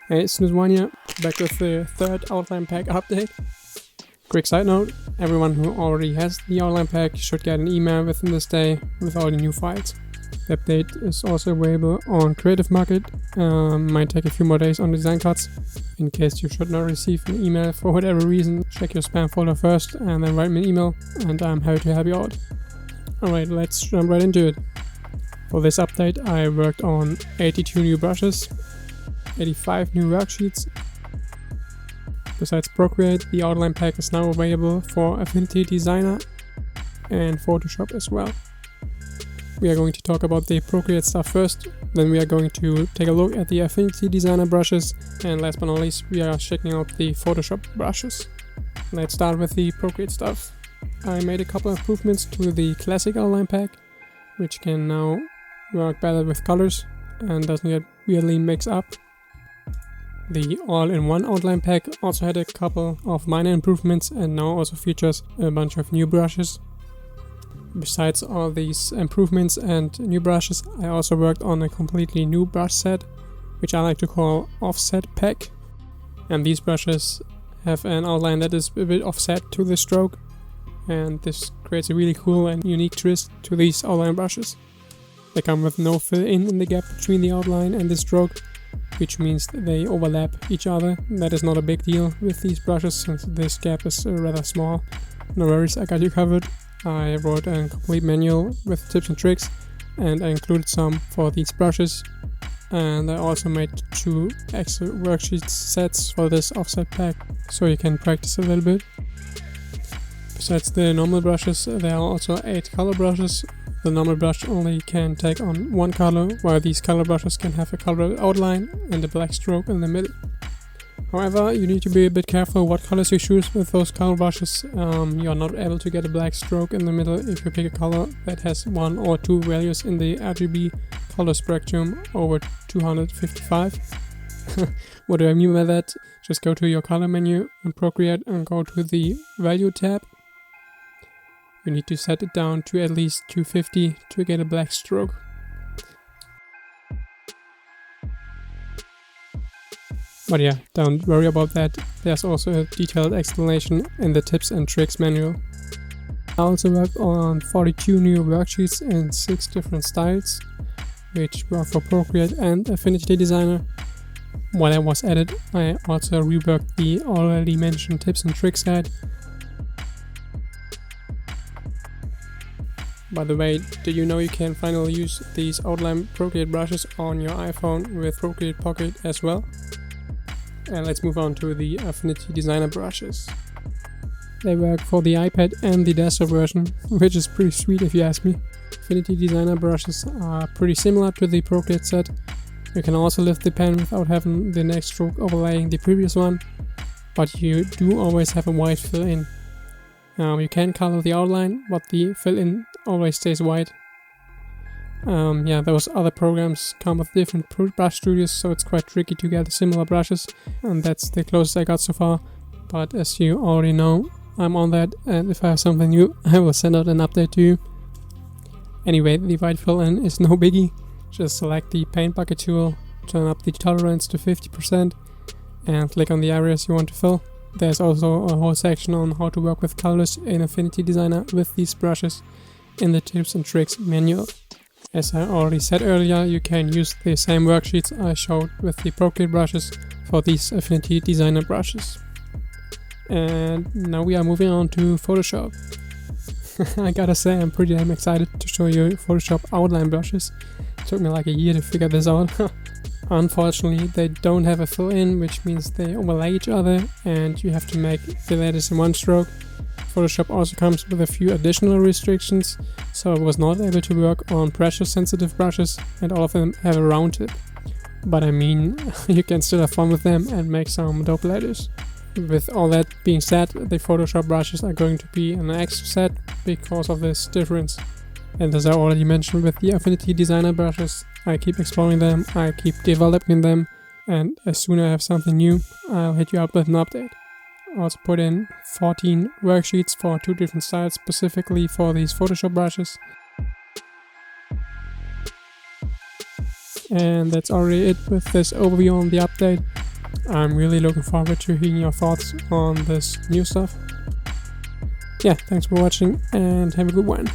Hey, SnoozeLetter here, back with the third outline pack update. Quick side note, everyone who already has the outline pack should get an email within this day with all the new files. The update is also available on Creative Market, might take a few more days on Design Cuts. In case you should not receive an email for whatever reason, check your spam folder first and then write me an email and I'm happy to help you out. Alright, let's jump right into it. For this update I worked on 82 new brushes, 85 new worksheets. Besides Procreate, the outline pack is now available for Affinity Designer and Photoshop as well. We are going to talk about the Procreate stuff first, then we are going to take a look at the Affinity Designer brushes, and last but not least we are checking out the Photoshop brushes. Let's start with the Procreate stuff. I made a couple of improvements to the classic outline pack, which can now work better with colors and doesn't get weirdly mixed up. The all-in-one outline pack also had a couple of minor improvements and now also features a bunch of new brushes. Besides all these improvements and new brushes, I also worked on a completely new brush set, which I like to call offset pack. And these brushes have an outline that is a bit offset to the stroke, and this creates a really cool and unique twist to these outline brushes. They come with no fill-in in the gap between the outline and the stroke, which means they overlap each other. That is not a big deal with these brushes since this gap is rather small. No worries, I got you covered. I wrote a complete manual with tips and tricks and I included some for these brushes, and I also made 2 extra worksheet sets for this offset pack so you can practice a little bit. Besides the normal brushes, there are also 8 color brushes. The normal brush only can take on 1 color, while these color brushes can have a color outline and a black stroke in the middle. However, you need to be a bit careful what colors you choose with those color brushes. You are not able to get a black stroke in the middle if you pick a color that has 1 or 2 values in the RGB color spectrum over 255. What do I mean by that? Just go to your color menu in Procreate and go to the value tab. You need to set it down to at least 250 to get a black stroke. But yeah, don't worry about that, there's also a detailed explanation in the tips and tricks manual. I also worked on 42 new worksheets in 6 different styles, which were for Procreate and Affinity Designer. While I was at it, I also reworked the already mentioned tips and tricks guide. By the way, did you know you can finally use these outline Procreate brushes on your iPhone with Procreate Pocket as well? And let's move on to the Affinity Designer brushes. They work for the iPad and the desktop version, which is pretty sweet if you ask me. Affinity Designer brushes are pretty similar to the Procreate set. You can also lift the pen without having the next stroke overlaying the previous one, but you do always have a white fill-in. You can color the outline, but the fill-in always stays white. Those other programs come with different brush studios, so it's quite tricky to get similar brushes, and that's the closest I got so far. But as you already know, I'm on that, and if I have something new, I will send out an update to you. Anyway, the white fill-in is no biggie. Just select the paint bucket tool, turn up the tolerance to 50%, and click on the areas you want to fill. There's also a whole section on how to work with colors in Affinity Designer with these brushes in the tips and tricks manual. As I already said earlier, you can use the same worksheets I showed with the Procreate brushes for these Affinity Designer brushes. And now we are moving on to Photoshop. I gotta say, I'm pretty damn excited to show you Photoshop outline brushes. It took me like a year to figure this out. Unfortunately, they don't have a fill-in, which means they overlay each other and you have to make the lattice in one stroke. Photoshop also comes with a few additional restrictions, so I was not able to work on pressure-sensitive brushes, and all of them have a round tip. But I mean, you can still have fun with them and make some dope lattice. With all that being said, the Photoshop brushes are going to be an extra set because of this difference. And as I already mentioned with the Affinity Designer brushes, I keep exploring them, I keep developing them, and as soon as I have something new, I'll hit you up with an update. I also put in 14 worksheets for 2 different styles specifically for these Photoshop brushes. And that's already it with this overview on the update. I'm really looking forward to hearing your thoughts on this new stuff. Yeah, thanks for watching and have a good one.